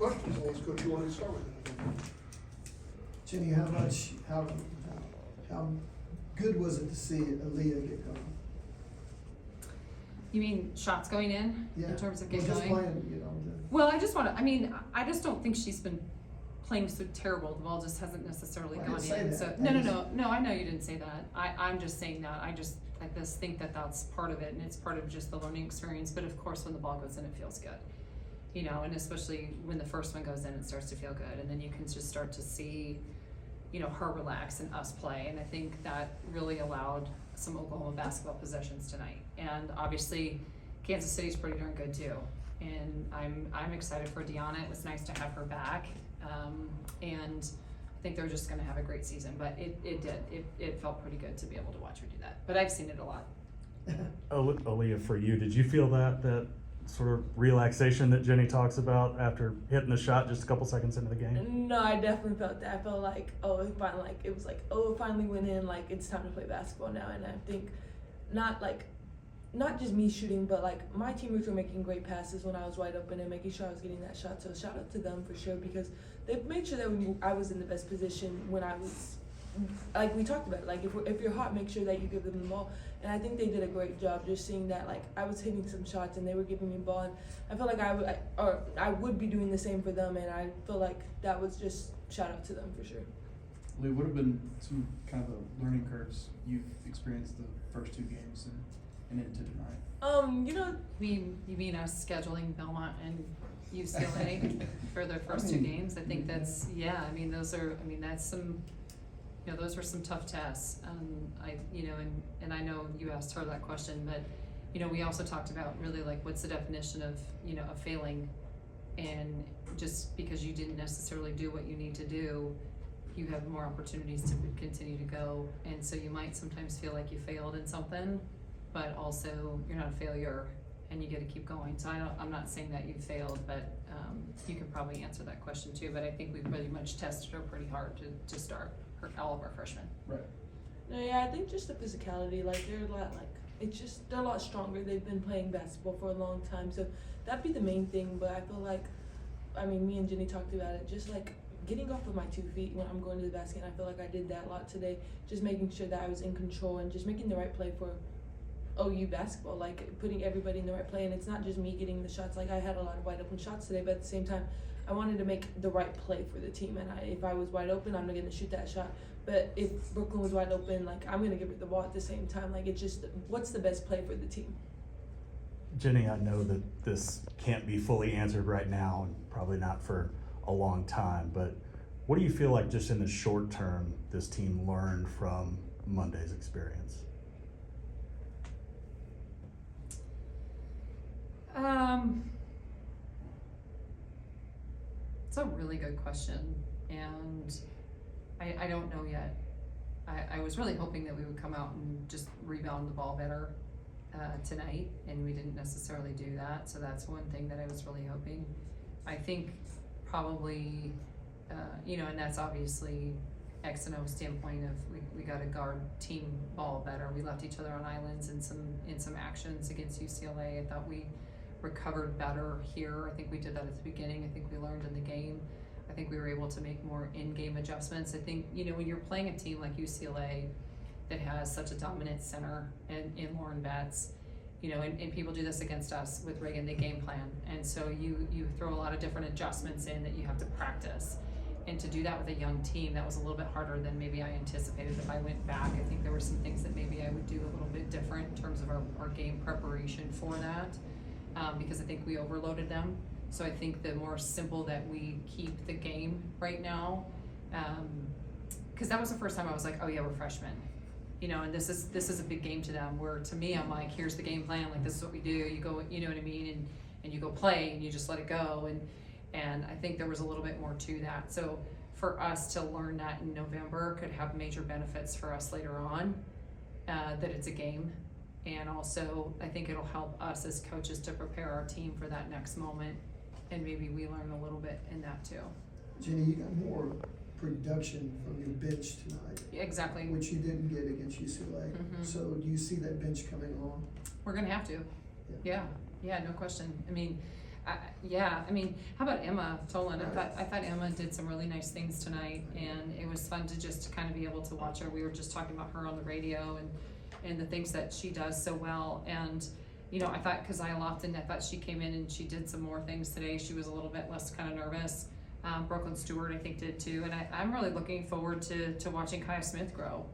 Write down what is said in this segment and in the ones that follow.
Questions, and he's coach, you wanted to start with it. Jennie, how good was it to see Aaliyah get going? You mean shots going in terms of getting just going? playing, you know. Well, I just don't think she's been playing so terrible. The ball just hasn't necessarily I gone didn't say in. that. So no, I know you didn't say that. I'm just saying that. I just think that that's part of it, and it's part of just the learning experience. But of course, when the ball goes in, it feels good. You know, and especially when the first one goes in, it starts to feel good, and then you can just start to see, you know, her relax and us play, and I think that really allowed some Oklahoma basketball possessions tonight. And obviously, Kansas City's pretty darn good too. And I'm excited for Deanna. It was nice to have her back, and I think they're just going to have a great season. But it felt pretty good to be able to watch her do that. But I've seen it a lot. Aaliyah, for you, did you feel that sort of relaxation that Jennie talks about after hitting the shot just a couple seconds into the game? No, I definitely felt that. I felt like, it finally went in, like it's time to play basketball now. And I think not just me shooting, but like my teammates were making great passes when I was wide open and making sure I was getting that shot. So shout out to them for sure, because they made sure that I was in the best position when I was, like we talked about, like if you're hot, make sure that you give them the ball. And I think they did a great job just seeing that, like I was hitting some shots and they were giving me the ball, and I felt like I would be doing the same for them, and I feel like that was just shout out to them for sure. Lee, what have been some kind of the learning curves you've experienced the first two games and into tonight? You know, You mean us scheduling Belmont and UCLA for their first two games? I think that's that's some. You know, those were some tough tests. And I know you asked her that question, but you know, we also talked about really like what's the definition of, you know, of failing, and just because you didn't necessarily do what you need to do, you have more opportunities to continue to go. And so you might sometimes feel like you failed in something, but also you're not a failure and you get to keep going. So I'm not saying that you failed, but you could probably answer that question too. But I think we pretty much tested her pretty hard to start all of our freshmen. Right. no, yeah, I think just the physicality, like they're a lot stronger. They've been playing basketball for a long time, so that'd be the main thing. But I feel like, me and Jennie talked about it, just like getting off of my 2 feet when I'm going to the basket. And I feel like I did that a lot today, just making sure that I was in control and just making the right play for OU basketball, like putting everybody in the right play. And it's not just me getting the shots. Like I had a lot of wide open shots today, but at the same time, I wanted to make the right play for the team. And if I was wide open, I'm not going to shoot that shot. But if Brooklyn was wide open, like I'm going to give her the ball at the same time. Like it's just, what's the best play for the team? Jennie, I know that this can't be fully answered right now, and probably not for a long time, but what do you feel like just in the short term this team learned from Monday's experience? It's a really good question, and I don't know yet. I was really hoping that we would come out and just rebound the ball better tonight, and we didn't necessarily do that, so that's one thing that I was really hoping. I think probably, and that's obviously X and O standpoint of we got to guard team ball better. We left each other on islands in some actions against UCLA. I thought we recovered better here. I think we did that at the beginning. I think we learned in the game. I think we were able to make more in-game adjustments. I think, when you're playing a team like UCLA that has such a dominant center in Lauren Betts, and people do this against us with Reagan, they game plan. And so you throw a lot of different adjustments in that you have to practice. And to do that with a young team, that was a little bit harder than maybe I anticipated. If I went back, I think there were some things that maybe I would do a little bit different in terms of our game preparation for that. Because I think we overloaded them. So I think the more simple that we keep the game right now, because that was the first time I was like, oh yeah, we're freshmen, and this is a big game to them. Where to me, I'm like, here's the game plan, like this is what we do. You go, you know what I mean, and you go play and you just let it go. And I think there was a little bit more to that. So for us to learn that in November could have major benefits for us later on, that it's a game. And also, I think it'll help us as coaches to prepare our team for that next moment, and maybe we learn a little bit in that too. Jennie, you got more production from your bench tonight. Exactly. Which you didn't get against UCLA. Mm-hmm. So do you see that bench coming on? We're gonna have to. Yeah, no question. Yeah, I mean, how about Emma Tolan? I thought Emma did some really nice things tonight, and it was fun to just kind of be able to watch her. We were just talking about her on the radio and the things that she does so well. And, you know, I thought Keziah Lofton, I thought she came in and she did some more things today. She was a little bit less kind of nervous. Brooklyn Stewart, I think, did too. And I'm really looking forward to watching Kaya Smith grow.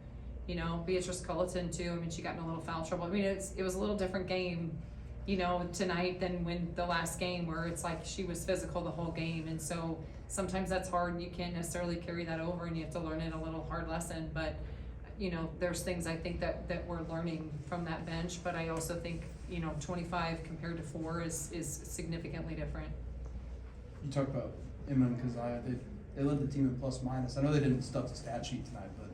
You know, Beatrice Culleton too. I mean, she got in a little foul trouble. I mean, it was a little different game, you know, tonight than when the last game, where it's like she was physical the whole game. And so sometimes that's hard and you can't necessarily carry that over and you have to learn it a little hard lesson. But, you know, there's things I think that we're learning from that bench. But I also think, you know, 25 compared to 4 is significantly different. You talked about Emma and Keziah. They led the team in plus minus. I know they didn't stuff the stat sheet tonight, but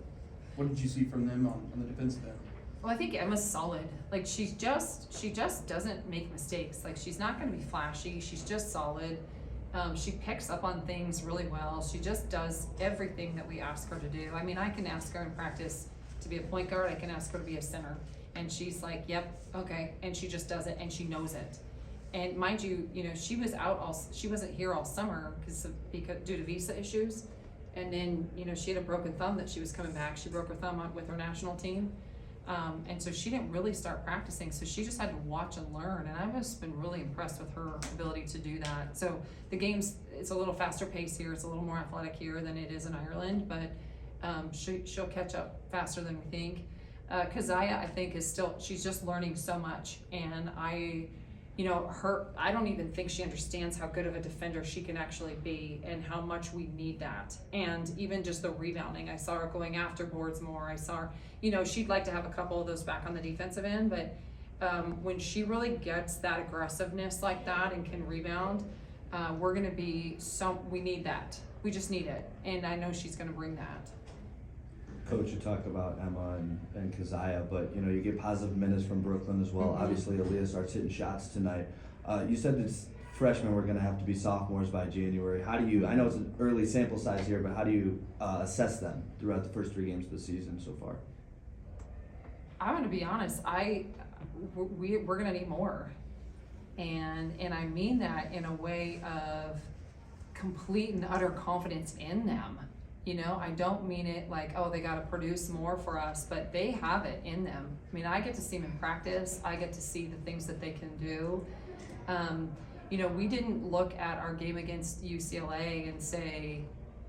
what did you see from them on the defensive end? Well, I think Emma's solid. Like, she just doesn't make mistakes. Like, she's not going to be flashy. She's just solid. She picks up on things really well. She just does everything that we ask her to do. I mean, I can ask her in practice to be a point guard. I can ask her to be a center. And she's like, yep, okay. And she just does it, and she knows it. And mind you, you know, she wasn't here all summer because due to visa issues. And then, you know, she had a broken thumb that she was coming back. She broke her thumb with her national team. And so she didn't really start practicing, so she just had to watch and learn, and I've just been really impressed with her ability to do that. So the game's, it's a little faster pace here, it's a little more athletic here than it is in Ireland, but she'll catch up faster than we think. Keziah, I think, is still, she's just learning so much, and I don't even think she understands how good of a defender she can actually be and how much we need that. And even just the rebounding, I saw her going after boards more. I saw her, you know, she'd like to have a couple of those back on the defensive end, but when she really gets that aggressiveness like that and can rebound, we're going to be we need that. We just need it. And I know she's going to bring that. Coach, you talk about Emma and Keziah, but you know, you get positive minutes from Brooklyn as well. Mm-hmm. Obviously, Aaliyah starts hitting shots tonight. You said that freshmen were going to have to be sophomores by January. How do you, I know it's an early sample size here, but how do you assess them throughout the first 3 games of the season so far? I'm going to be honest, we're going to need more. And I mean that in a way of complete and utter confidence in them. You know, I don't mean it like, oh, they got to produce more for us, but they have it in them. I mean, I get to see them in practice. I get to see the things that they can do. You know, we didn't look at our game against UCLA and say,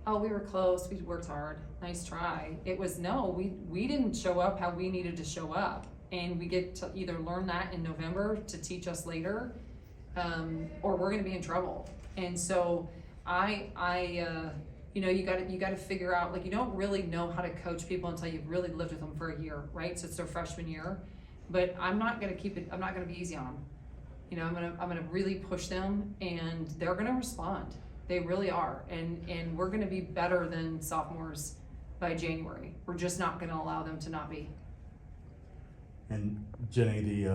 oh, we were close, we worked hard, nice try. It was, no, we didn't show up how we needed to show up. And we get to either learn that in November to teach us later, or we're going to be in trouble. And so you know, you got to figure out, like, you don't really know how to coach people until you've really lived with them for a year, right? So it's their freshman year, but I'm not going to be easy on them. You know, I'm going to really push them, and they're going to respond. They really are. And we're going to be better than sophomores by January. We're just not going to allow them to not be. And Jenny, you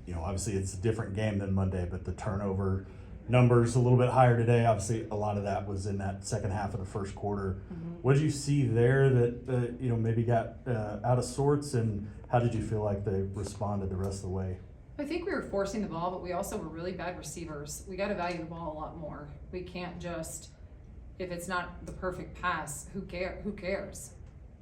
know, obviously it's a different game than Monday, but the turnover numbers a little bit higher today. Obviously, a lot of that was in that second half of the first quarter. Mm-hmm. What did you see there that you know, maybe got out of sorts, and how did you feel like they responded the rest of the way? I think we were forcing the ball, but we also were really bad receivers. We got to value the ball a lot more. We can't just, if it's not the perfect pass, who cares?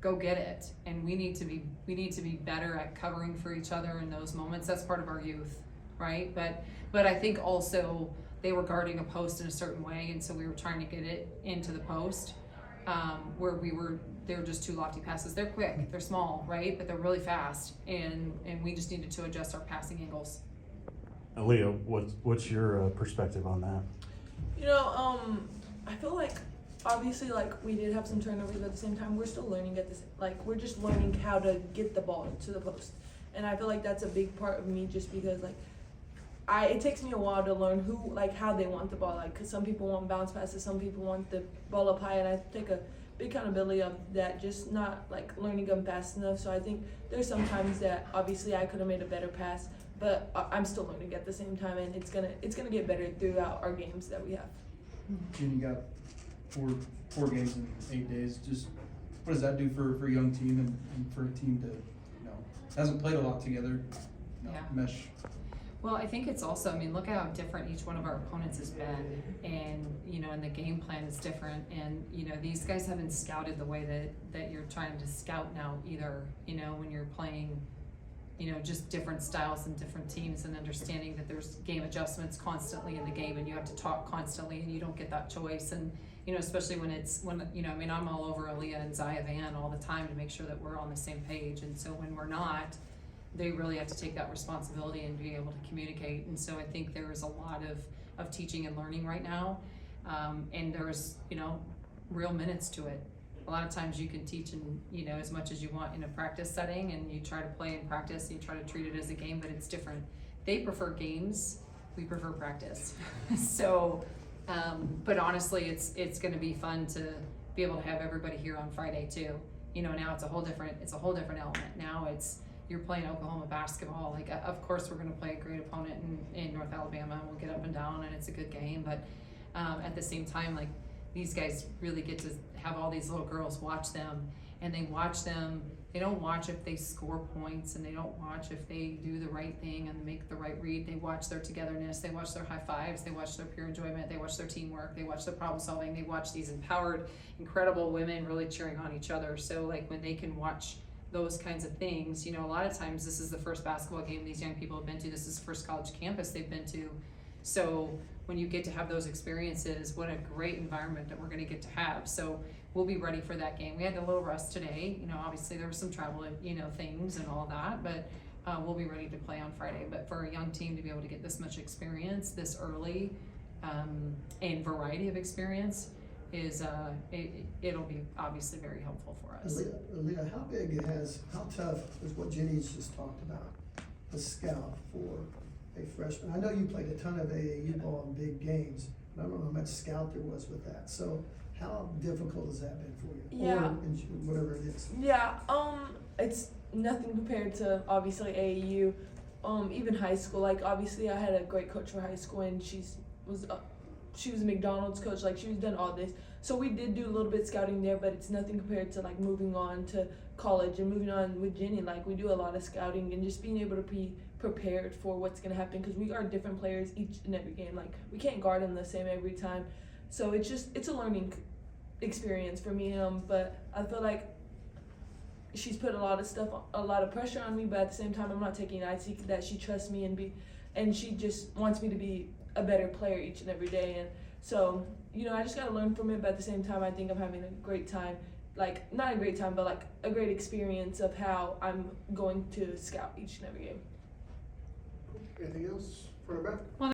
Go get it. And we need to be better at covering for each other in those moments. That's part of our youth, right? But I think also they were guarding a post in a certain way, and so we were trying to get it into the post, where they were just too lofty passes. They're quick, they're small, right? But they're really fast, and we just needed to adjust our passing angles. Aaliyah, what's your perspective on that? You know, I feel like obviously, like, we did have some turnovers, but at the same time, we're still learning at this. Like, we're just learning how to get the ball to the post, and I feel like that's a big part of me, just because like it takes me a while to learn how they want the ball. Like, cause some people want bounce passes, some people want the ball up high, and I take a big accountability of that, just not like learning them fast enough. So I think there's some times that obviously I could have made a better pass, but I'm still learning at the same time, and it's gonna get better throughout our games that we have. Jen, you got four games in 8 days. Just what does that do for a young team and for a team to, you know, hasn't played a lot together, you know, Yeah. mesh? Well, I think it's also, I mean, look at how different each one of our opponents has been, and, you know, and the game plan is different, and, you know, these guys haven't scouted the way that you're trying to scout now either, you know, when you're playing, you know, just different styles and different teams, and understanding that there's game adjustments constantly in the game, and you have to talk constantly, and you don't get that choice, and, you know, especially when you know, I mean, I'm all over Aaliyah and Zaya Van all the time to make sure that we're on the same page, and so when we're not, they really have to take that responsibility and be able to communicate. And so I think there is a lot of teaching and learning right now. And there's, you know, real minutes to it. A lot of times you can teach and, you know, as much as you want in a practice setting, and you try to play in practice and you try to treat it as a game, but it's different. They prefer games, we prefer practice. So, but honestly, it's gonna be fun to be able to have everybody here on Friday too. You know, now it's a whole different element. Now you're playing Oklahoma basketball. Like, of course we're gonna play a great opponent in North Alabama, and we'll get up and down, and it's a good game, but at the same time, like, these guys really get to have all these little girls watch them, and they watch them. They don't watch if they score points, and they don't watch if they do the right thing and make the right read. They watch their togetherness, they watch their high fives, they watch their pure enjoyment, they watch their teamwork, they watch their problem solving, they watch these empowered, incredible women really cheering on each other. So, like, when they can watch those kinds of things, you know, a lot of times this is the first basketball game these young people have been to, this is the first college campus they've been to. So when you get to have those experiences, what a great environment that we're gonna get to have. So we'll be ready for that game. We had a little rust today, you know, obviously there was some travel, you know, things and all that, but we'll be ready to play on Friday. But for a young team to be able to get this much experience this early, and variety of experience, is it'll be obviously very helpful for us. Aaliyah, how tough is what Jenny's just talked about, a scout for a freshman? I know you played a ton of AAU ball in big games, but I don't know how much scout there was with that. So how difficult has that been for you? Yeah. Or whatever it is. Yeah, it's nothing compared to obviously AAU, even high school. Like, obviously I had a great coach for high school, and she was a McDonald's coach. Like, she was done all this. So we did do a little bit scouting there, but it's nothing compared to, like, moving on to college and moving on with Jenny. Like, we do a lot of scouting and just being able to be prepared for what's going to happen, because we are different players each and every game. Like, we can't guard them the same every time. So it's a learning experience for me. But I feel like she's put a lot of pressure on me, but at the same time, I'm not taking it. I see that she trusts me and she just wants me to be a better player each and every day. And so, you know, I just got to learn from it, but at the same time, I think I'm having a great time. Like, not a great time, but like a great experience of how I'm going to scout each and every game. Anything else for Beth? Well,